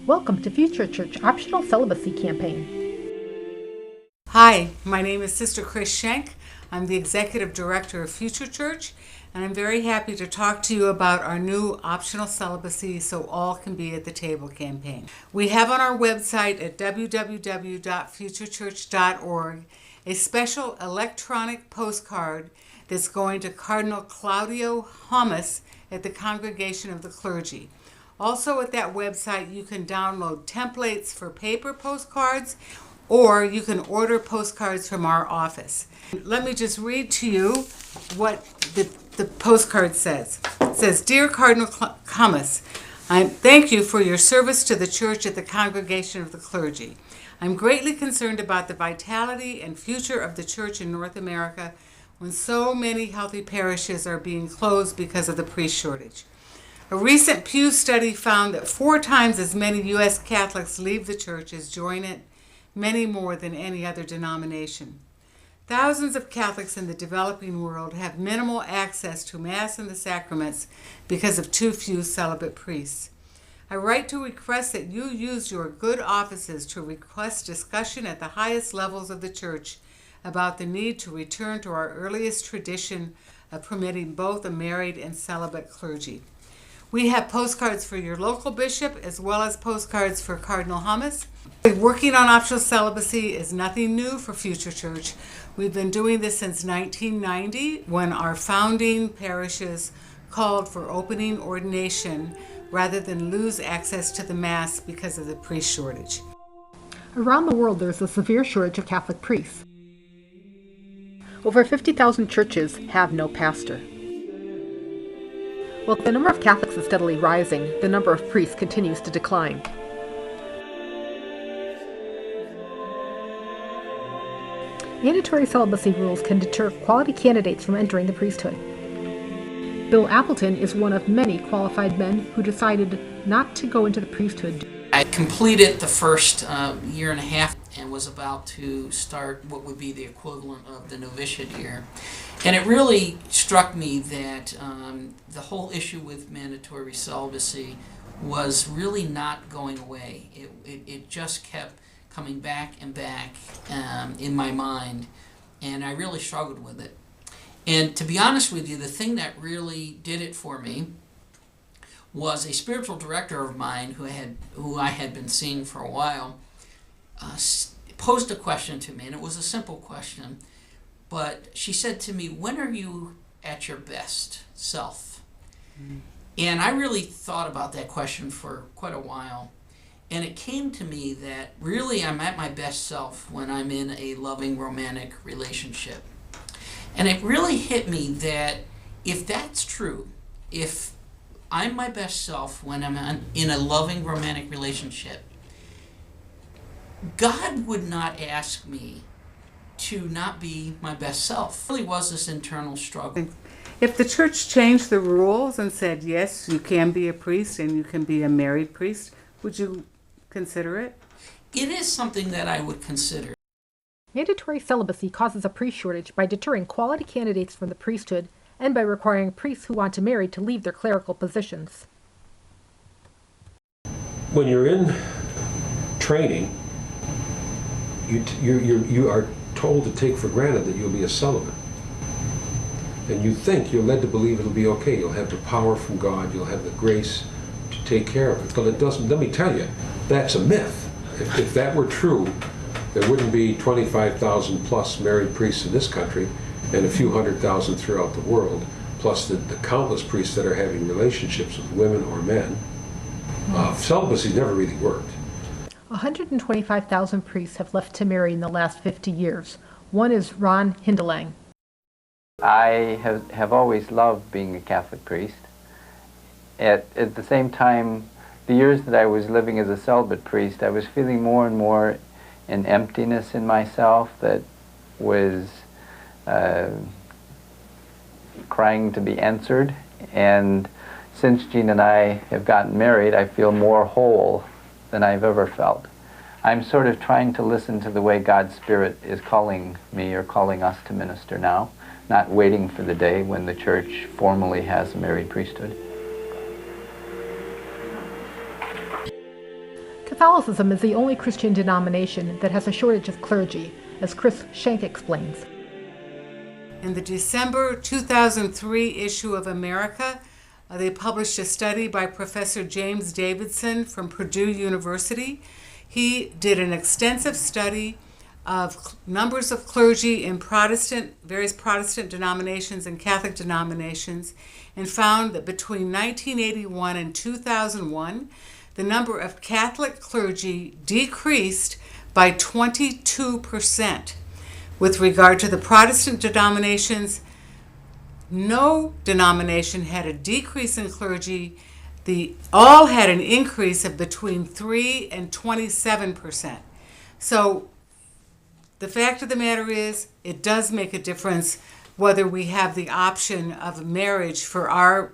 Welcome to Future Church Optional Celibacy Campaign. Hi, my name is Sister Chris Schenk. I'm the Executive Director of Future Church, and I'm very happy to talk to you about our new Optional Celibacy So All Can Be at the Table campaign. We have on our website at www.futurechurch.org a special electronic postcard that's going to Cardinal Claudio Hummus at the Congregation of the Clergy. Also at that website, you can download templates for paper postcards, or you can order postcards from our office. Let me just read to you what the postcard says. It says, "Dear Cardinal Hummus, I thank you for your service to the Church at the Congregation of the Clergy. I'm greatly concerned about the vitality and future of the Church in North America when so many healthy parishes are being closed because of the priest shortage. A recent Pew study found that 4 times as many U.S. Catholics leave the Church as join it, many more than any other denomination. Thousands of Catholics in the developing world have minimal access to Mass and the sacraments because of too few celibate priests. I write to request that you use your good offices to request discussion at the highest levels of the Church about the need to return to our earliest tradition of permitting both a married and celibate clergy. We have postcards for your local bishop as well as postcards for Cardinal Hummus. Working on optional celibacy is nothing new for Future Church. We've been doing this since 1990 when our founding parishes called for opening ordination rather than lose access to the Mass because of the priest shortage." Around the world, there's a severe shortage of Catholic priests. Over 50,000 churches have no pastor. While the number of Catholics is steadily rising, the number of priests continues to decline. Mandatory celibacy rules can deter quality candidates from entering the priesthood. Bill Appleton is one of many qualified men who decided not to go into the priesthood. I completed the first year and a half and was about to start what would be the equivalent of the novitiate year. And it really struck me that the whole issue with mandatory celibacy was really not going away. It just kept coming back and back in my mind, and I really struggled with it. And to be honest with you, the thing that really did it for me was a spiritual director of mine who I had been seeing for a while posed a question to me, and it was a simple question, but she said to me, "When are you at your best self?" Mm-hmm. And I really thought about that question for quite a while, and it came to me that really I'm at my best self when I'm in a loving romantic relationship. And it really hit me that if that's true, if I'm my best self when I'm in a loving romantic relationship, God would not ask me to not be my best self. It really was this internal struggle. If the Church changed the rules and said, yes, you can be a priest and you can be a married priest, would you consider it? It is something that I would consider. Mandatory celibacy causes a priest shortage by deterring quality candidates from the priesthood and by requiring priests who want to marry to leave their clerical positions. When you're in training, you are told to take for granted that you'll be a celibate. And you think, you're led to believe it'll be okay. You'll have the power from God, you'll have the grace to take care of it. But it doesn't, let me tell you, that's a myth. If that were true, there wouldn't be 25,000 plus married priests in this country and a few 100,000 throughout the world, plus the countless priests that are having relationships with women or men. Celibacy never really worked. 125,000 priests have left to marry in the last 50 years. One is Ron Hindelang. I have always loved being a Catholic priest. At the same time, the years that I was living as a celibate priest, I was feeling more and more an emptiness in myself that was crying to be answered. And since Jean and I have gotten married, I feel more whole than I've ever felt. I'm sort of trying to listen to the way God's Spirit is calling me or calling us to minister now, not waiting for the day when the Church formally has a married priesthood. Catholicism is the only Christian denomination that has a shortage of clergy, as Chris Schenck explains. In the December 2003 issue of America, they published a study by Professor James Davidson from Purdue University. He did an extensive study of numbers of clergy in various Protestant denominations and Catholic denominations, and found that between 1981 and 2001, the number of Catholic clergy decreased by 22%. With regard to the Protestant denominations, no denomination had a decrease in clergy. All had an increase of between 3 and 27%. So the fact of the matter is, it does make a difference whether we have the option of marriage for our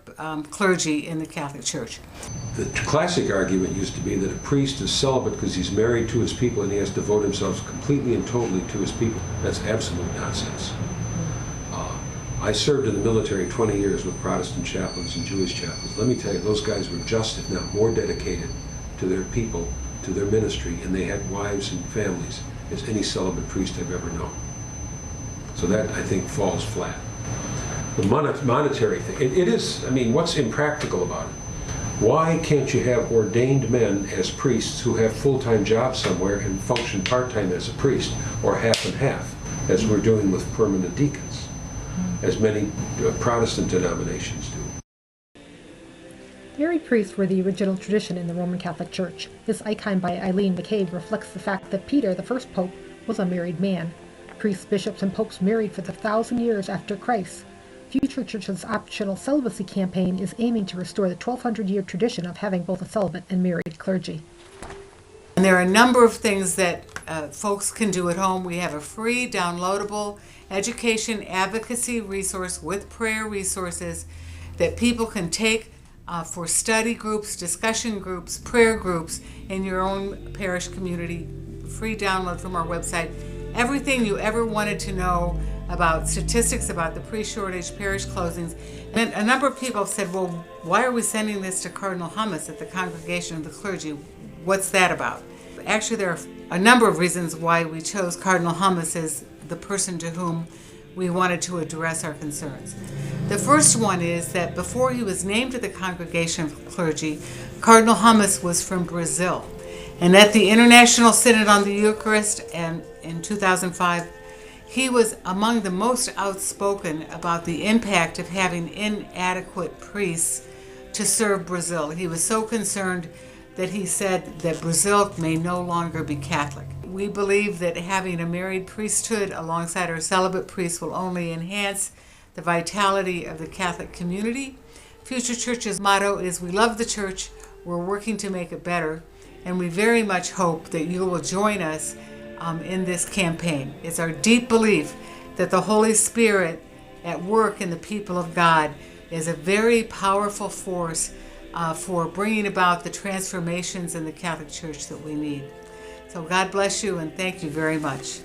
clergy in the Catholic Church. The classic argument used to be that a priest is celibate because he's married to his people and he has to devote himself completely and totally to his people. That's absolute nonsense. I served in the military 20 years with Protestant chaplains and Jewish chaplains. Let me tell you, those guys were just, if not more, dedicated to their people, to their ministry, and they had wives and families as any celibate priest I've ever known. So that, I think, falls flat. The monetary thing, it is, I mean, what's impractical about it? Why can't you have ordained men as priests who have full-time jobs somewhere and function part-time as a priest, or half and half, as we're doing with permanent deacons, as many Protestant denominations do? Married priests were the original tradition in the Roman Catholic Church. This icon by Eileen McCabe reflects the fact that Peter, the first pope, was a married man. Priests, bishops, and popes married for the 1,000 years after Christ. FutureChurch's optional celibacy campaign is aiming to restore the 1,200-year tradition of having both a celibate and married clergy. And there are a number of things that folks can do at home. We have a free downloadable education advocacy resource with prayer resources that people can take for study groups, discussion groups, prayer groups in your own parish community. Free download from our website. Everything you ever wanted to know about statistics about the priest shortage, parish closings. And a number of people have said, well, why are we sending this to Cardinal Hummus at the Congregation of the Clergy? What's that about? Actually, there are a number of reasons why we chose Cardinal Hummus as the person to whom we wanted to address our concerns. The first one is that before he was named to the Congregation of the Clergy, Cardinal Hummus was from Brazil. And at the International Synod on the Eucharist and in 2005, he was among the most outspoken about the impact of having inadequate priests to serve Brazil. He was so concerned that he said that Brazil may no longer be Catholic. We believe that having a married priesthood alongside our celibate priests will only enhance the vitality of the Catholic community. Future Church's motto is, we love the church, we're working to make it better, and we very much hope that you will join us in this campaign. It's our deep belief that the Holy Spirit at work in the people of God is a very powerful force for bringing about the transformations in the Catholic Church that we need. So God bless you, and thank you very much.